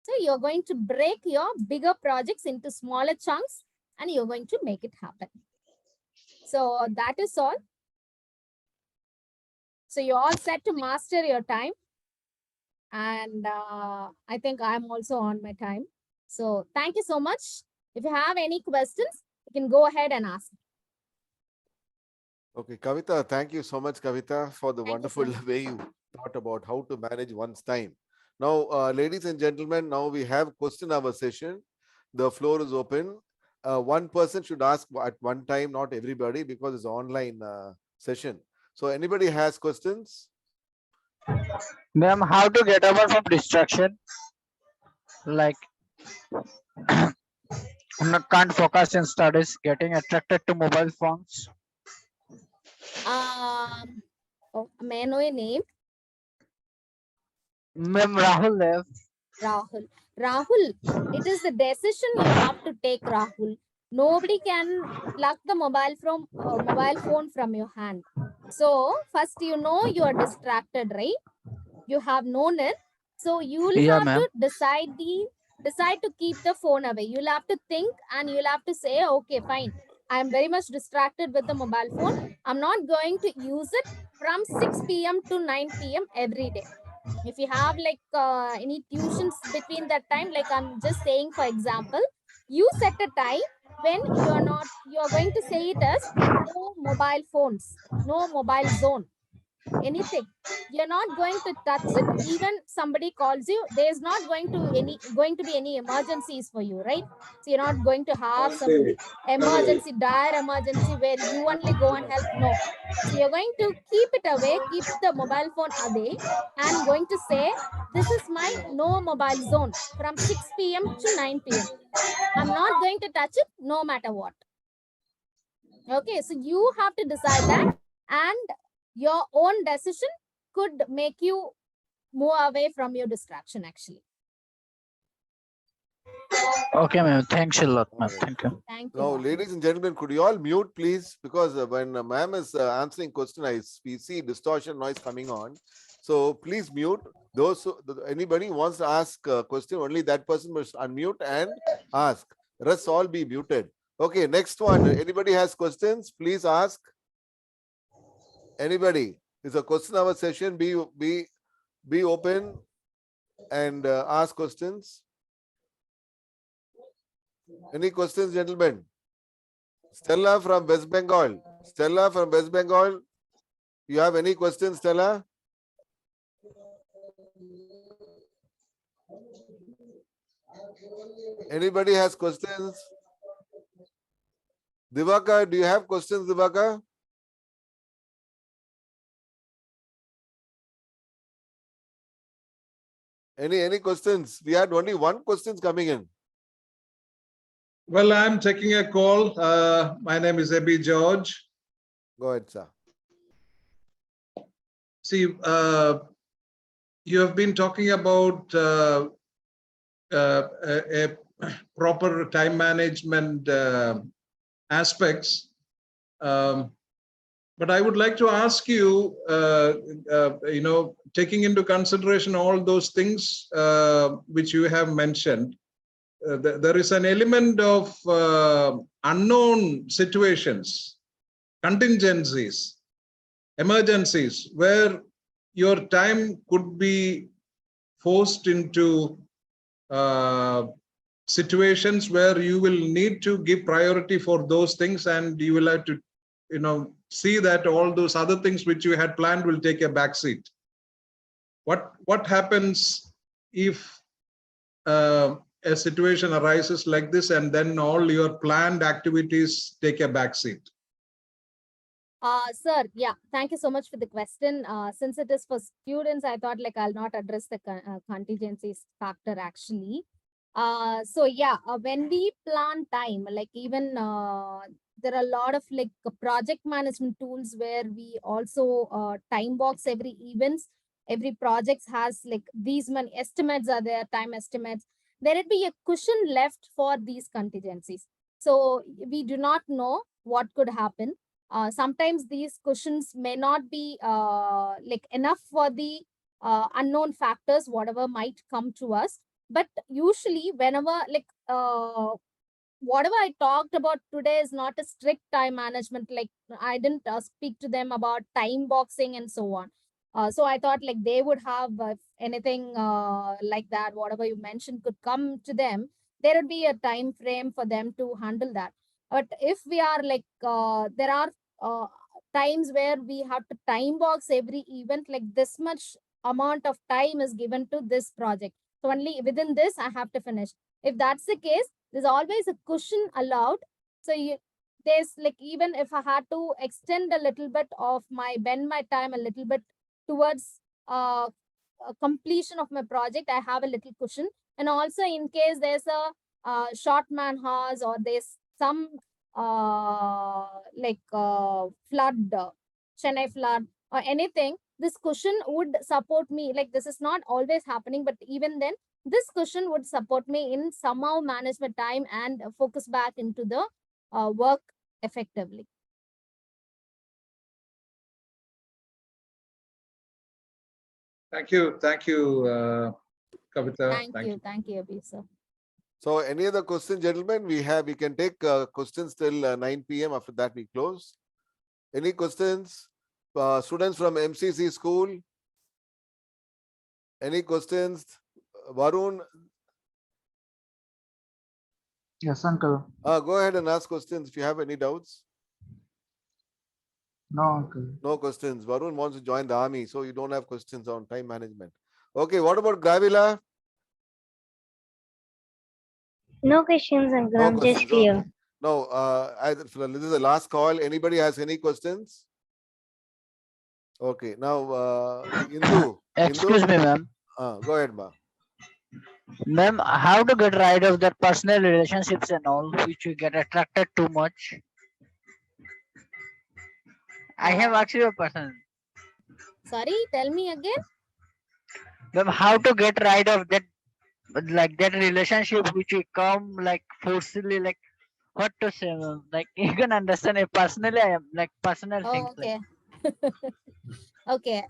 So you're going to break your bigger projects into smaller chunks and you're going to make it happen. So that is all. So you're all set to master your time. And I think I'm also on my time. So thank you so much. If you have any questions, you can go ahead and ask. Okay, Kavita, thank you so much, Kavita, for the Thank you, wonderful sir. way you thought about how to manage one's time. Now, ladies and gentlemen, now we have question hour session. The floor is open. One person should ask at one time, not everybody, because it's online session. So anybody has questions? Ma'am, how to get away from distraction? Like, can't focus in studies, getting attracted to mobile phones. May I know your name? Ma'am, Rahul left. Rahul, it is the decision you have to take, Rahul. Nobody can pluck the mobile phone from your hand. So first, you are distracted, right? You have known it. So you will have to decide to keep the phone away. You'll have to think and you'll have to say, okay, fine. I'm very much distracted with the mobile phone. I'm not going to use it from 6 p.m. to 9 p.m. every day. If you have any tuitions between that time, like I'm just saying, for example, you set a time when you're going to say it as no mobile phones, no mobile zone, anything. You're not going to touch it. Even somebody calls you, there's not going to be any emergencies for you, right? So you're not going to have some dire emergency where you only go and help. No. So you're going to keep it away, keep the mobile phone away, and going to say, this is my no mobile zone from 6 p.m. to 9 p.m. I'm not going to touch it no matter what. Okay, so you have to decide that, and your own decision could make you move away from your distraction, actually. Okay, ma'am. Thanks a lot, ma'am. Thank you. Thank you. Now, ladies and gentlemen, could you all mute, please? Because when ma'am is answering question, we see distortion noise coming on. So please mute. Anybody wants to ask a question, only that person must unmute and ask. Rest all be muted. Okay, next one. Anybody has questions? Please ask. Anybody? It's a question hour session. Be open and ask questions. Any questions, gentlemen? Stella from West Bengal. Stella from West Bengal. You have any questions, Stella? Anybody has questions? Divaka, do you have questions, Divaka? Any questions? We had only one questions coming in. Well, I'm taking a call. My name is Abhi George. Go ahead, sir. See, you have been talking about a proper time management aspects. But I would like to ask you, taking into consideration all those things which you have mentioned, there is an element of unknown situations, contingencies, emergencies, where your time could be forced into situations where you will need to give priority for those things, and you will have to, see that all those other things which you had planned will take a back seat. What happens if a situation arises like this, and then all your planned activities take a back seat? Sir, yeah, thank you so much for the question. Since it is for students, I thought like I'll not address the contingencies factor actually. So yeah, when we plan time, like even there are a lot of like project management tools where we also time box every events. Every project has like these many estimates are there, time estimates. There would be a cushion left for these contingencies. So we do not know what could happen. Sometimes these cushions may not be like enough for the unknown factors, whatever might come to us. But usually whenever like whatever I talked about today is not a strict time management. Like I didn't speak to them about time boxing and so on. So I thought like they would have anything like that, whatever you mentioned could come to them. There would be a time frame for them to handle that. But if we are like, there are times where we have to time box every event, like this much amount of time is given to this project. So only within this, I have to finish. If that's the case, there's always a cushion allowed. So there's like, even if I had to extend a little bit of bend my time a little bit towards completion of my project, I have a little cushion. And also in case there's a short man hours or there's some flood, Chennai flood or anything, this cushion would support me. Like this is not always happening, but even then, this cushion would support me in somehow manage my time and focus back into the work effectively. Thank you, Kavita. Thank you, Abhi, sir. So any other question, gentlemen? We can take questions till 9 p.m. After that, we close. Any questions? Students from MCC school? Any questions? Varun? Yes, uncle. Go ahead and ask questions if you have any doubts. No, uncle. No questions. Varun wants to join the army, so you don't have questions on time management. Okay, what about Gravila? No questions, uncle. No I'm questions. just here. Okay. No, this is the last call. Anybody has any questions? Okay, now Indu. Excuse me, ma'am. Go ahead, ma. Ma'am, how to get rid of that personal relationships and all which we get attracted too much? I have actually a person. Sorry, tell me again. Ma'am, how to get rid of that, like that relationship which we come like forcibly, like what to say, ma'am? Like you can understand it personally. I am like personal things. Okay. Okay.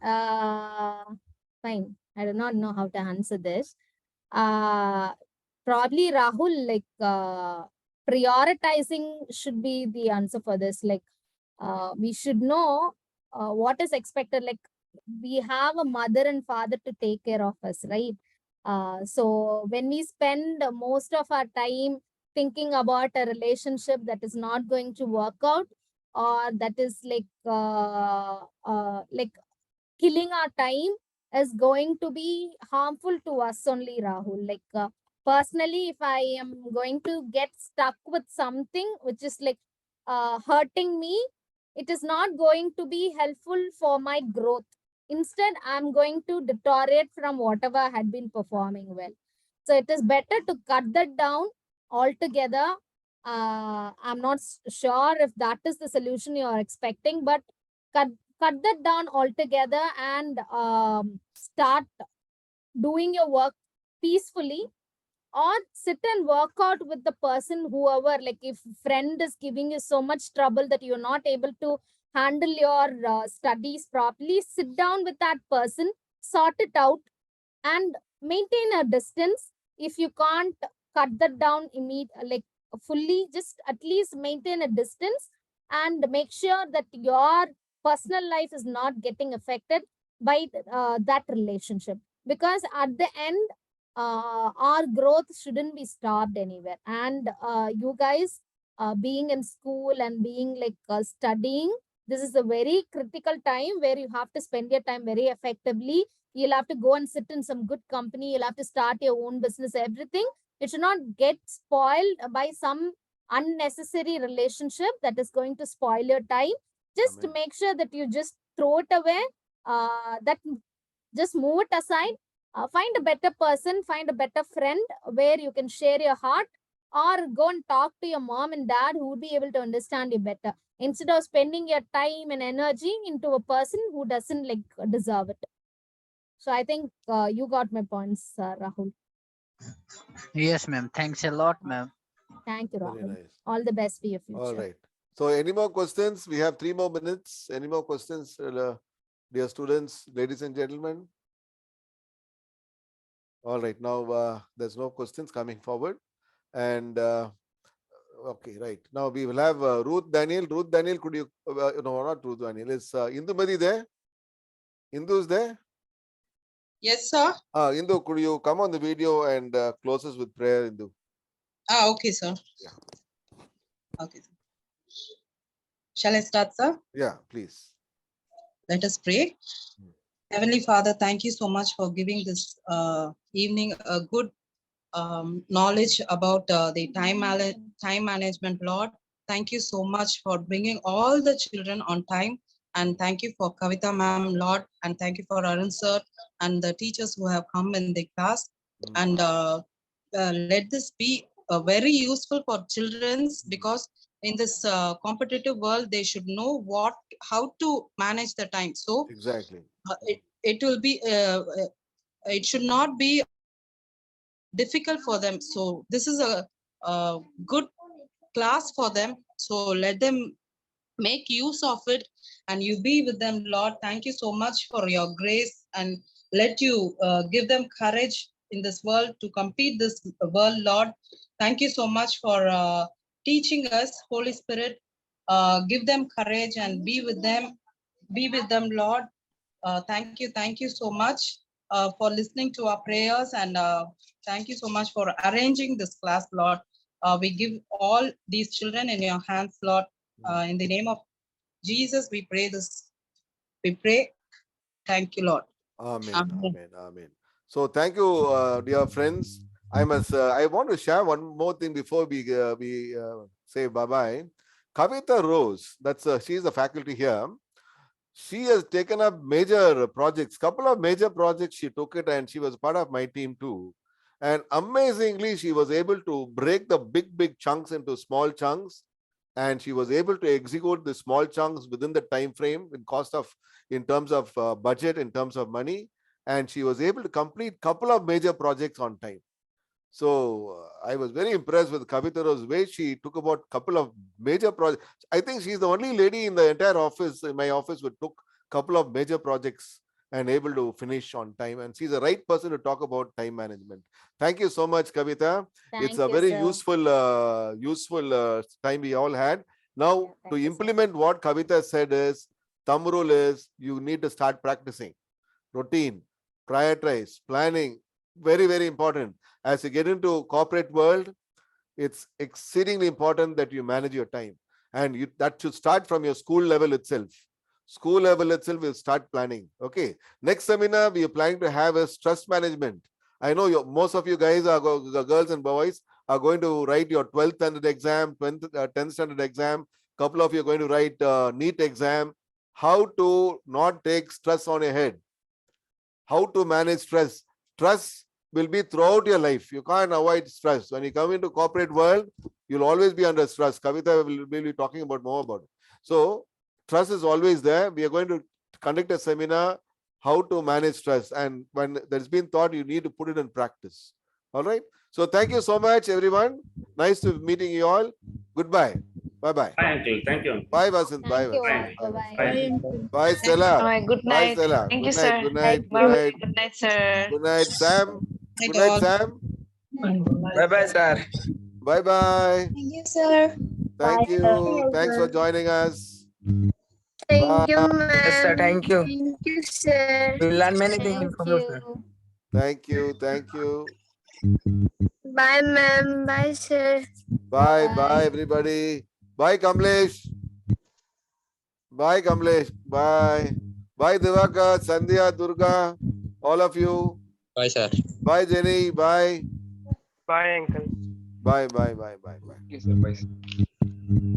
Fine. I do not know how to answer this. Probably Rahul, like prioritizing should be the answer for this. Like, we should know what is expected. Like, we have a mother and father to take care of us, right? So when we spend most of our time thinking about a relationship that is not going to work out, or that is like killing our time, is going to be harmful to us only, Rahul. Like, personally, if I am going to get stuck with something which is like hurting me, it is not going to be helpful for my growth. Instead, I'm going to deteriorate from whatever I had been performing well. So it is better to cut that down altogether. I'm not sure if that is the solution you are expecting, but cut that down altogether and start doing your work peacefully, or sit and work out with the person, whoever. Like, if friend is giving you so much trouble that you're not able to handle your studies properly, sit down with that person, sort it out, and maintain a distance. If you can't cut that down like fully, just at least maintain a distance and make sure that your personal life is not getting affected by that relationship. Because at the end, our growth shouldn't be stopped anywhere. And you guys being in school and being like studying, this is a very critical time where you have to spend your time very effectively. You'll have to go and sit in some good company. You'll have to start your own business, everything. It should not get spoiled by some unnecessary relationship that is going to spoil your time. Just to make sure that you just throw it away, that just move it aside. Find a better person, find a better friend where you can share your heart, or go and talk to your mom and dad who would be able to understand you better, instead of spending your time and energy into a person who doesn't like deserve it. So I think you got my points, Rahul. Yes, ma'am. Thanks a lot, ma'am. Thank you, Very Rahul. nice. All the best for your future. All right. So any more questions? We have 3 more minutes. Any more questions, dear students, ladies and gentlemen? All right. Now there's no questions coming forward. And okay, right. Now we will have Ruth Daniel. Ruth Daniel, could you, no, not Ruth Daniel. Is Indumati there? Indu is there? Yes, sir. Indu, could you come on the video and close us with prayer, Indu? Okay, sir. Yeah. Okay. Shall I start, sir? Yeah, please. Let us pray. Heavenly Father, thank you so much for giving this evening a good knowledge about the time management, Lord. Thank you so much for bringing all the children on time. And thank you for Kavita ma'am, Lord. And thank you for Arun sir and the teachers who have come in the class. And let this be very useful for children, because in this competitive world, they should know how to manage the time. So exactly, it will be it should not be difficult for them. So this is a good class for them. So let them make use of it, and you be with them, Lord. Thank you so much for your grace, and let you give them courage in this world to compete this world, Lord. Thank you so much for teaching us, Holy Spirit. Give them courage and be with them, Lord. Thank you so much for listening to our prayers, and thank you so much for arranging this class, Lord. We give all these children in your hands, Lord. In the name of Jesus, we pray this. We pray. Thank you, Lord. Amen. Amen. Amen. Amen. So thank you, dear friends. I want to share one more thing before we say bye-bye. Kavita Rose, she's a faculty here. She has taken up major projects, couple of major projects she took it, and she was part of my team too. And amazingly, she was able to break the big chunks into small chunks, and she was able to execute the small chunks within the time frame in terms of budget, in terms of money, and she was able to complete couple of major projects on time. So I was very impressed with Kavita's way she took about couple of major projects. I think she's the only lady in the entire office, in my office, who took couple of major projects and able to finish on time. And she's the right person to talk about time management. Thank you so much, Kavita. It's Thank a you, very sir. useful time we all had. Now, Yeah, to thank you, sir. implement what Kavita said is, thumb rule is you need to start practicing. Routine, prioritize, planning, very, very important. As you get into corporate world, it's exceedingly important that you manage your time. And that should start from your school level itself. School level itself will start planning. Okay. Next seminar we are planning to have is stress management. I know most of you guys are girls and boys are going to write your 12th standard exam, 10th standard exam. Couple of you are going to write NEET exam. How to not take stress on your head. How to manage stress. Stress will be throughout your life. You can't avoid stress. When you come into corporate world, you'll always be under stress. Kavita will be talking about more about it. So stress is always there. We are going to conduct a seminar, how to manage stress. And when there's been thought, you need to put it in practice. All right. So thank you so much, everyone. Nice to meeting you all. Goodbye. Bye-bye. Bye, uncle. Thank you, uncle. Bye, Vasant. Bye, Thank you Vasant. all. Bye, Bye-bye. Bye. Bye, Stella. Bye. Good Bye, night. Stella. Thank you, Good night. sir. Good night. Good Bye. night. Good night, sir. Good night, Sam. Night Good night, all. Sam. Bye-bye, sir. Bye-bye. Thank you, sir. Thank you. Thanks for joining us. Thank you, Bye. ma'am. Yes, sir. Thank you. Thank you, sir. We will learn many things Thank from you, sir. you. Thank you. Thank you. Bye, ma'am. Bye, sir. Bye. Bye. Bye, everybody. Bye, Kamlesh. Bye, Kamlesh. Bye. Bye, Divaka, Sandhya, Durga. All of you. Bye, sir. Bye, Jenny. Bye. Bye, uncle. Bye, bye, bye, bye, bye. Yes, sir. Bye.